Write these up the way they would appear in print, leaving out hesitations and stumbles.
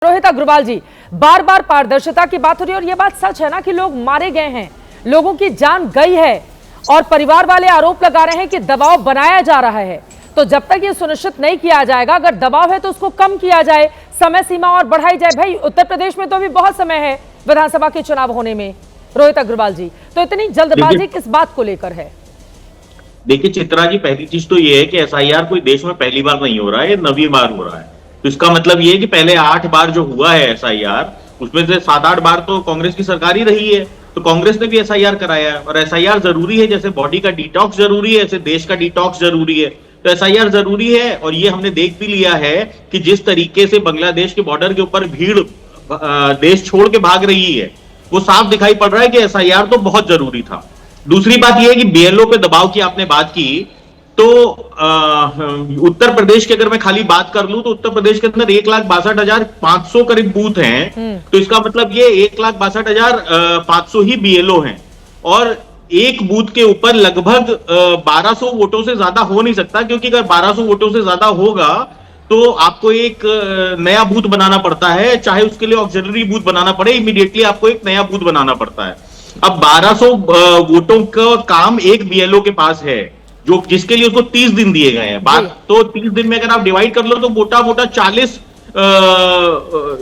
रोहित अग्रवाल जी, बार बार पारदर्शिता की बात हो रही है और यह बात सच है ना कि लोग मारे गए हैं, लोगों की जान गई है और परिवार वाले आरोप लगा रहे हैं कि दबाव बनाया जा रहा है। तो जब तक ये सुनिश्चित नहीं किया जाएगा, अगर दबाव है तो उसको कम किया जाए, समय सीमा और बढ़ाई जाए। भाई उत्तर प्रदेश में तो अभी बहुत समय है विधानसभा के चुनाव होने में। रोहित अग्रवाल जी, तो इतनी जल्दबाजी किस बात को लेकर है? देखिए चित्रा जी, पहली चीज तो ये है कि एसआईआर कोई देश में पहली बार नहीं हो रहा है, ये 9वीं बार हो रहा है। तो इसका मतलब ये है कि पहले 8 बार जो हुआ है एसआईआर, उसमें से 7-8 बार तो कांग्रेस की सरकार ही रही है। तो कांग्रेस ने भी एसआईआर कराया है और एसआईआर जरूरी है, जैसे बॉडी का डिटॉक्स जरूरी है, ऐसे देश का डिटॉक्स जरूरी है। तो एसआईआर जरूरी है और ये हमने देख भी लिया है कि जिस तरीके से बांग्लादेश के बॉर्डर के ऊपर भीड़ देश छोड़ के भाग रही है, वो साफ दिखाई पड़ रहा है कि एसआईआर तो बहुत जरूरी था। दूसरी बात यह है कि बीएलओ पे दबाव की आपने बात की, तो उत्तर प्रदेश की अगर मैं खाली बात कर लूं तो उत्तर प्रदेश के अंदर 1,62,500 करीब बूथ हैं। तो इसका मतलब ये 1,62,500 ही बीएलओ हैं और एक बूथ के ऊपर लगभग 1200 वोटों से ज्यादा हो नहीं सकता, क्योंकि अगर 1200 वोटों से ज्यादा होगा तो आपको एक नया बूथ बनाना पड़ता है, चाहे उसके लिए ऑक्सिलरी बूथ बनाना पड़े, इमीडिएटली आपको एक नया बूथ बनाना पड़ता है। अब 1200 वोटों का काम एक बीएलओ के पास है, जो जिसके लिए उसको 30 दिन दिए गए हैं। बात तो 30 दिन में अगर आप डिवाइड कर लो तो मोटा मोटा 40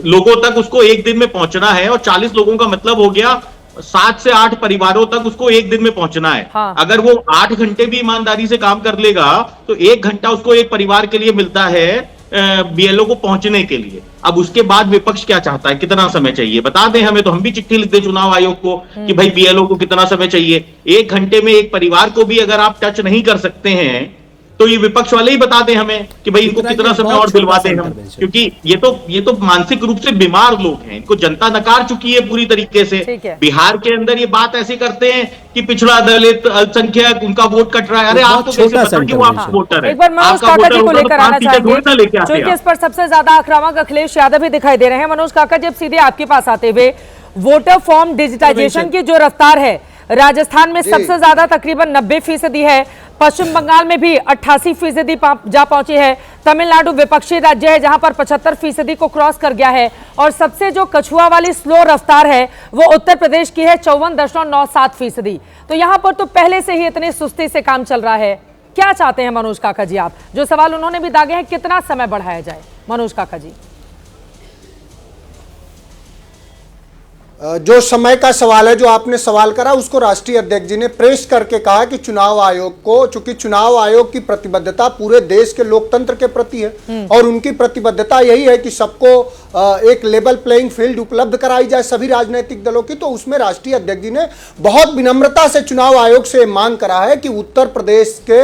लोगों तक उसको एक दिन में पहुंचना है और 40 लोगों का मतलब हो गया 7 से 8 परिवारों तक उसको एक दिन में पहुंचना है। हाँ। अगर वो 8 घंटे भी ईमानदारी से काम कर लेगा तो 1 घंटा उसको एक परिवार के लिए मिलता है बीएलओ को पहुंचने के लिए। अब उसके बाद विपक्ष क्या चाहता है, कितना समय चाहिए बता दें हमें, तो हम भी चिट्ठी लिख दें चुनाव आयोग को कि भाई बीएलओ को कितना समय चाहिए। 1 घंटे में एक परिवार को भी अगर आप टच नहीं कर सकते हैं तो ये विपक्ष वाले ही बता दें हमें कि भाई इनको कितना समय और दिलवा दें हम, क्योंकि ये तो मानसिक रूप से बीमार लोग हैं, इनको जनता नकार चुकी है पूरी तरीके से। बिहार के अंदर ये बात ऐसे करते हैं कि पिछड़ा दलित अल्पसंख्यक उनका वोट कट रहा है। अरे आप तो कैसे पता कि वो आपका वोटर है? एक बार मनोज काका जी को लेकर आना चाहिए, क्योंकि इस पर सबसे ज्यादा आक्रामक अखिलेश यादव भी दिखाई दे रहे हैं। मनोज काका, जब सीधे आपके पास आते हुए, वोटर फॉर्म डिजिटाइजेशन की जो रफ्तार है राजस्थान में सबसे ज्यादा तकरीबन 90% है, पश्चिम बंगाल में भी 88% जा पहुंची है, तमिलनाडु विपक्षी राज्य है जहां पर 75% को क्रॉस कर गया है और सबसे जो कछुआ वाली स्लो रफ्तार है वो उत्तर प्रदेश की है 54.97%। तो यहां पर तो पहले से ही इतनी सुस्ती से काम चल रहा है। क्या चाहते हैं मनोज काका जी आप? जो सवाल उन्होंने भी दागे हैं, कितना समय बढ़ाया जाए? मनोज काका जी, जो समय का सवाल है, जो आपने सवाल करा, उसको राष्ट्रीय अध्यक्ष जी ने प्रेस करके कहा कि चुनाव आयोग को, चूंकि चुनाव आयोग की प्रतिबद्धता पूरे देश के लोकतंत्र के प्रति है और उनकी प्रतिबद्धता यही है कि सबको एक लेवल प्लेइंग फील्ड उपलब्ध कराई जाए सभी राजनीतिक दलों की। तो उसमें राष्ट्रीय अध्यक्ष जी ने बहुत विनम्रता से चुनाव आयोग से मांग करा है कि उत्तर प्रदेश के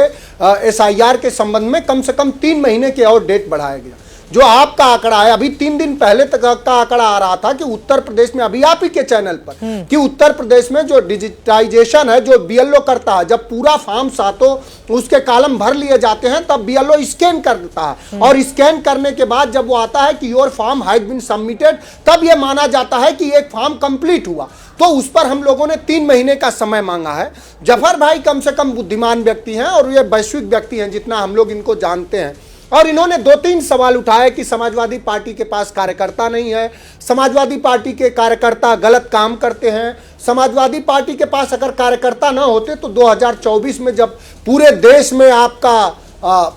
एसआईआर के संबंध में कम से कम 3 महीने की और डेट बढ़ाया गया। जो आपका आंकड़ा है, अभी 3 दिन पहले तक का आंकड़ा आ रहा था कि उत्तर प्रदेश में, अभी आप ही के चैनल पर, कि उत्तर प्रदेश में जो डिजिटाइजेशन है, जो बीएलओ करता है, जब पूरा फॉर्म सातों उसके कॉलम भर लिए जाते हैं तब बीएलओ स्कैन करता है और स्कैन करने के बाद जब वो आता है कि your form has been submitted, तब यह माना जाता है कि एक फॉर्म कंप्लीट हुआ। तो उस पर हम लोगों ने 3 महीने का समय मांगा है। जफर भाई कम से कम बुद्धिमान व्यक्ति हैं और ये वैश्विक व्यक्ति हैं जितना हम लोग इनको जानते हैं, और इन्होंने 2-3 सवाल उठाए कि समाजवादी पार्टी के पास कार्यकर्ता नहीं है, समाजवादी पार्टी के कार्यकर्ता गलत काम करते हैं। समाजवादी पार्टी के पास अगर कार्यकर्ता ना होते तो 2024 में जब पूरे देश में आपका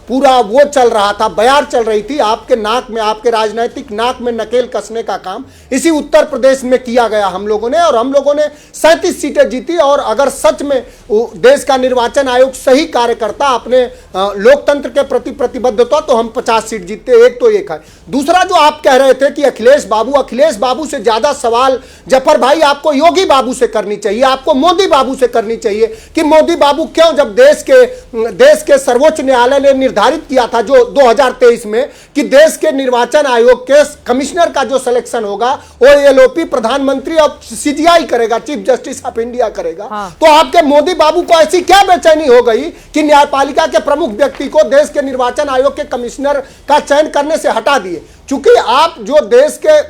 पूरा वो चल रहा था, बयार चल रही थी, आपके नाक में, आपके राजनीतिक नाक में नकेल कसने का काम इसी उत्तर प्रदेश में किया गया हम लोगों ने, और हम लोगों ने 37 सीटें जीती। और अगर सच में देश का निर्वाचन आयोग सही कार्यकर्ता अपने लोकतंत्र के प्रति प्रतिबद्ध था तो हम 50 सीट जीतते। एक तो एक है। दूसरा जो आप कह रहे थे कि अखिलेश बाबू से ज्यादा सवाल जफर भाई आपको योगी बाबू से करनी चाहिए, आपको मोदी बाबू से करनी चाहिए कि मोदी बाबू क्यों, जब देश के सर्वोच्च न्यायालय ने निर्धारित किया था जो 2023 में कि देश के निर्वाचन आयोग के कमिश्नर का जो सिलेक्शन होगा वो एलओपी प्रधानमंत्री और सीजीआई करेगा, चीफ जस्टिस ऑफ इंडिया करेगा। तो आपके मोदी बाबू को ऐसी क्या बेचैनी हो गई कि न्यायपालिका के प्रमुख व्यक्ति को देश के निर्वाचन आयोग के कमिश्नर का चयन करने से हटा दिए? चूंकि आप जो देश के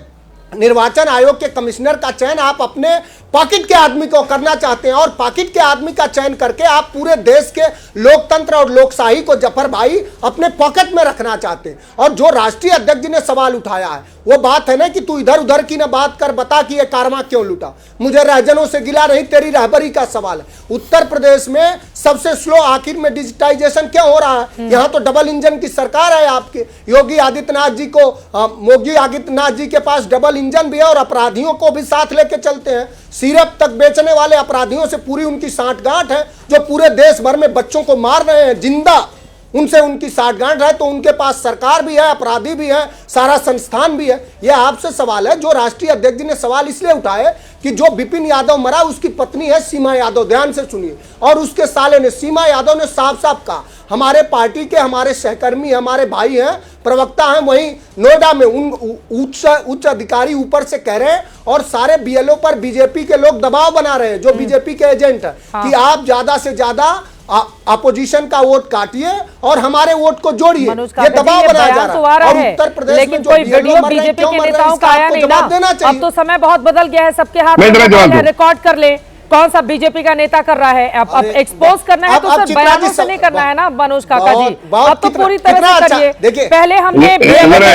निर्वाचन आयोग के कमिश्नर का चयन आप अपने पॉकेट के आदमी को करना चाहते हैं, और पॉकेट के आदमी का चयन करके आप पूरे देश के लोकतंत्र और लोकशाही को जफर भाई अपने पॉकेट में रखना चाहते हैं। और जो राष्ट्रीय अध्यक्ष जी ने सवाल उठाया है वो बात है ना कि तू इधर उधर की ना बात कर, बता कि ये कारवा क्यों लूटा। मुझे रहजनों से गिला नहीं, तेरी रहबरी का सवाल है। उत्तर प्रदेश में सबसे स्लो आखिर में डिजिटाइजेशन क्यों हो रहा है? यहाँ तो डबल इंजन की सरकार है आपके योगी आदित्यनाथ जी के पास डबल इंजन भी है और अपराधियों को भी साथ लेके चलते हैं। सिरप तक बेचने वाले अपराधियों से पूरी उनकी साठगांठ है, जो पूरे देश भर में बच्चों को मार रहे हैं जिंदा, उनसे उनकी साठगांठ है। तो उनके पास सरकार भी है, अपराधी भी है, सारा संस्थान भी है। यह आपसे सवाल है जो राष्ट्रीय अध्यक्ष जी ने सवाल इसलिए उठाए कि जो विपिन यादव मरा उसकी पत्नी है सीमा यादव, ध्यान से सुनिए, और उसके साले ने, सीमा यादव ने साफ साफ कहा हमारे पार्टी के हमारे सहकर्मी हमारे भाई हैं, प्रवक्ता हैं, वहीं नोएडा में उन उच्च अधिकारी ऊपर से कह रहे हैं और सारे बीएलओ पर बीजेपी के लोग दबाव बना रहे हैं जो बीजेपी के एजेंट है कि आप ज्यादा से ज्यादा अपोजिशन का वोट काटिए और हमारे वोट को जोड़िए। ये दबाव बनाया जा रहा है। और उत्तर प्रदेश में जो वीडियो बीजेपी के नेताओं का आया नहीं ना, अब तो समय बहुत बदल गया है, सबके हाथ में रिकॉर्ड कर ले कौन सा बीजेपी का नेता कर रहा है। अब एक्सपोज करना है तो सिर्फ बयानों से नहीं करना है ना मनोज काका जी, अब तो पूरी तरह से करिए। पहले हमने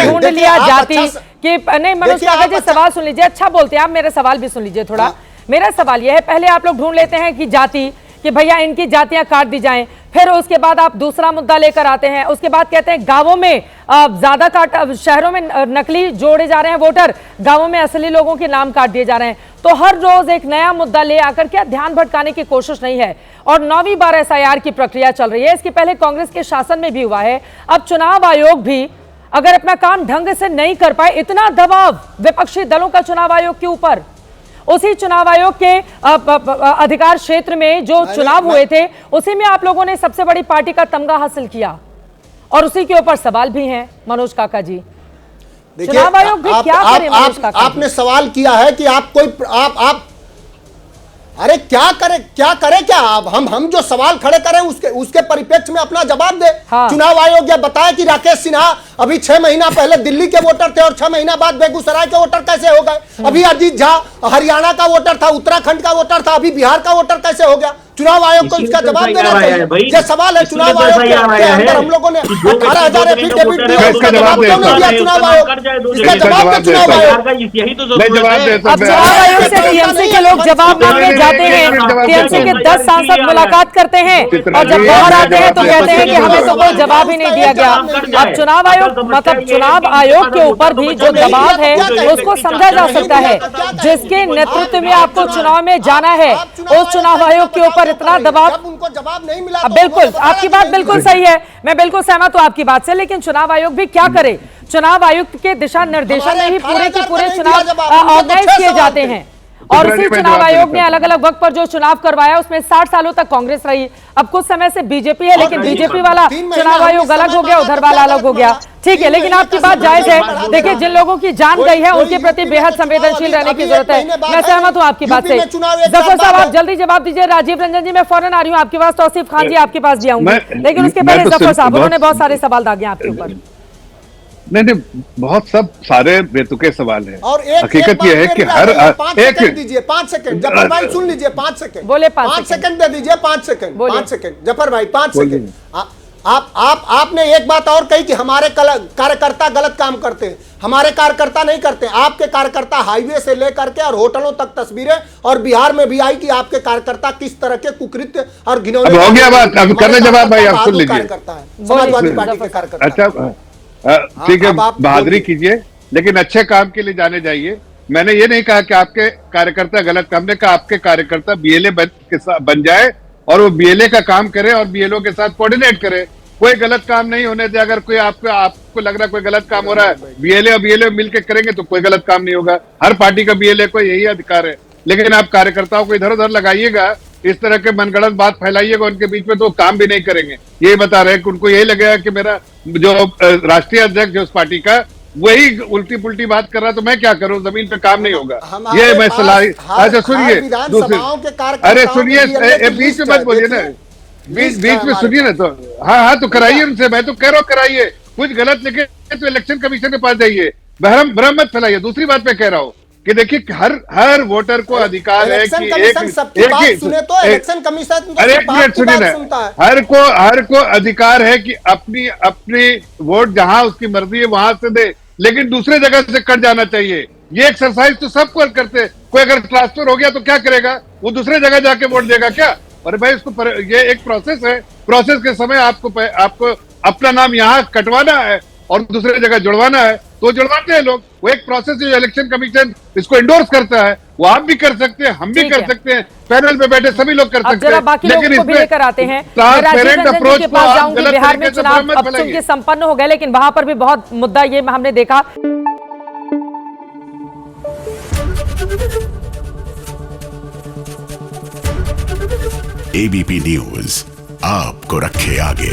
ढूंढ लिया जाति कि नहीं। मनोज काका जी सवाल सुन लीजिए, अच्छा बोलते हैं आप, मेरा सवाल भी सुन लीजिए थोड़ा। मेरा सवाल यह है, पहले आप लोग ढूंढ लेते हैं कि जाति, कि भैया इनकी जातियां काट दी जाएं, फिर उसके बाद आप दूसरा मुद्दा लेकर आते हैं, उसके बाद कहते हैं गांवों में ज्यादा काट, शहरों में नकली जोड़े जा रहे हैं वोटर, गांवों में असली लोगों के नाम काट दिए जा रहे हैं। तो हर रोज एक नया मुद्दा ले आकर क्या ध्यान भटकाने की कोशिश नहीं है। और 9वीं बार एसआईआर की प्रक्रिया चल रही है, इसके पहले कांग्रेस के शासन में भी हुआ है। अब चुनाव आयोग भी अगर अपना काम ढंग से नहीं कर पाए, इतना दबाव विपक्षी दलों का चुनाव आयोग के ऊपर, उसी चुनाव आयोग के अधिकार क्षेत्र में जो चुनाव हुए थे उसी में आप लोगों ने सबसे बड़ी पार्टी का तमगा हासिल किया और उसी के ऊपर सवाल भी हैं मनोज काका जी। चुनाव आयोग भी क्या करे मनोज काका? आपने सवाल किया है कि आप कोई आप अरे क्या करे क्या आप? हम जो सवाल खड़े करें उसके परिप्रेक्ष्य में अपना जवाब दे। हाँ। चुनाव आयोग यह बताया कि राकेश सिन्हा अभी 6 महीना पहले दिल्ली के वोटर थे और 6 महीना बाद बेगूसराय के वोटर कैसे हो गए? अभी अजीत झा हरियाणा का वोटर था, उत्तराखंड का वोटर था, अभी बिहार का वोटर कैसे हो गया? चुनाव आयोग को इसका जवाब देना चाहिए। यह सवाल है चुनाव आयोग के अंदर। हम लोगों ने 18,000 एफिडेविट दिए, इसका जवाब क्यों नहीं दिया चुनाव आयोग? इसका जवाब दे चुनाव आयोग। अब चुनाव आयोग से टीएमसी के लोग जवाब मांगने जाते हैं, टीएमसी के 10 सांसद मुलाकात करते हैं और जब बाहर आते हैं तो कहते हैं कि हमें तो कोई जवाब ही नहीं दिया गया। अब चुनाव आयोग मतलब चुनाव आयोग के ऊपर भी जो दबाव है उसको समझा जा सकता है। जिसके नेतृत्व में आपको चुनाव में जाना है उस चुनाव आयोग के ऊपर इतना दबाव, उनको जवाब नहीं मिला। बिल्कुल आपकी बात बिल्कुल सही है, मैं बिल्कुल सहमत हूं आपकी बात से, लेकिन चुनाव आयोग भी क्या करे? चुनाव आयुक्त के दिशा निर्देशन में ही पूरे के पूरे चुनाव ऑर्गेनाइज किए जाते हैं और उसी चुनाव आयोग ने अलग अलग वक्त पर जो चुनाव करवाया उसमें 60 सालों तक कांग्रेस रही। अब कुछ समय से बीजेपी है, लेकिन बीजेपी वाला चुनाव आयोग अलग हो गया, उधर वाला अलग हो गया, ठीक है। लेकिन आपकी बात जायज है। देखिए जिन लोगों की जान गई है उनके प्रति बेहद संवेदनशील रहने की जरूरत है, मैं सहमत हूं आपकी बात से। जफर साहब आप जल्दी जवाब दीजिए। राजीव रंजन जी मैं फौरन आ रही हूँ आपके पास, तौसीफ खान जी आपके पास भी आऊंगी, लेकिन उसके पहले जफर साहब उन्होंने बहुत सारे सवाल दागे आपके ऊपर। नहीं बहुत सब सारे बेतुके सवाल हैं और हकीकत यह है कि हर एक दीजिए 5 सेकंड जफर भाई सुन लीजिए, 5 सेकंड बोले, 5 सेकंड दे दीजिए, 5 सेकंड जफर भाई 5 सेकंड। आपने एक बात और कही कि हमारे कार्यकर्ता गलत काम करते हैं, हमारे कार्यकर्ता नहीं करते। आपके कार्यकर्ता हाईवे से लेकर के और होटलों तक तस्वीरें और बिहार में भी आई कि आपके कार्यकर्ता किस तरह के कुकृत्य और घिनौने। हो गया बात, अब करने जवाब भाई आप सुन लीजिए। समाजवादी पार्टी के कार्यकर्ता। अच्छा ठीक है, बहादुरी कीजिए लेकिन अच्छे काम के लिए जाने जाइए। मैंने ये नहीं कहा कि आपके कार्यकर्ता गलत काम, ने कहा आपके कार्यकर्ता बीएलए बन जाए और वो बीएलए का काम करे और बीएलओ के साथ कोऑर्डिनेट करे। कोई गलत काम नहीं होने दे। अगर कोई आपको लग रहा है कोई गलत काम हो रहा है, बीएलए और बीएलओ मिलकर करेंगे तो कोई गलत काम नहीं होगा। हर पार्टी का बीएलए को यही अधिकार है, लेकिन आप कार्यकर्ताओं को इधर उधर लगाइएगा, इस तरह के मनगढ़ंत बात फैलाइएगा उनके बीच में तो काम भी नहीं करेंगे। यही बता रहे हैं कि उनको यही लगेगा कि मेरा जो राष्ट्रीय अध्यक्ष है उस पार्टी का वही उल्टी पुल्टी बात कर रहा है तो मैं क्या करूं, जमीन पे काम नहीं होगा। ये मैं सलाह। अच्छा सुनिए दूसरी, अरे सुनिए बीच में मत बोलिए ना, बीच में सुनिए ना तो। हाँ तो कराइए उनसे, मैं तो कह रहा हूँ कराइए। कुछ गलत लिखे तो इलेक्शन कमीशन के पास जाइए। भ्रम मत फैलाइए। दूसरी बात मैं कह रहा हूं कि देखिए हर वोटर को अधिकार है कि इलेक्शन कमीशन अरे एक मिनट सुनिए ना, हर को अधिकार है कि अपनी वोट जहां उसकी मर्जी है वहां से दे, लेकिन दूसरे जगह से कट जाना चाहिए। ये एक्सरसाइज तो सब करते। कोई अगर ट्रांसफर हो गया तो क्या करेगा, वो दूसरे जगह जाके वोट देगा क्या? अरे भाई इसको ये एक प्रोसेस है, प्रोसेस के समय आपको अपना नाम यहाँ कटवाना है और दूसरे जगह जुड़वाना है तो जुड़वाते हैं लोग। वो एक प्रोसेस है जो इलेक्शन कमीशन इसको इंडोर्स करता है। वो आप भी कर सकते हैं, हम भी कर सकते हैं, पैनल पे बैठे सभी लोग कर सकते हैं, लेकिन इसमें लेकर आते हैं ट्रांसपेरेंट अप्रोच को आप गलत बिहार में चुनाव अब चूंकि संपन्न हो गए, लेकिन वहां पर भी बहुत मुद्दा ये हमने देखा। एबीपी न्यूज आपको रखे आगे।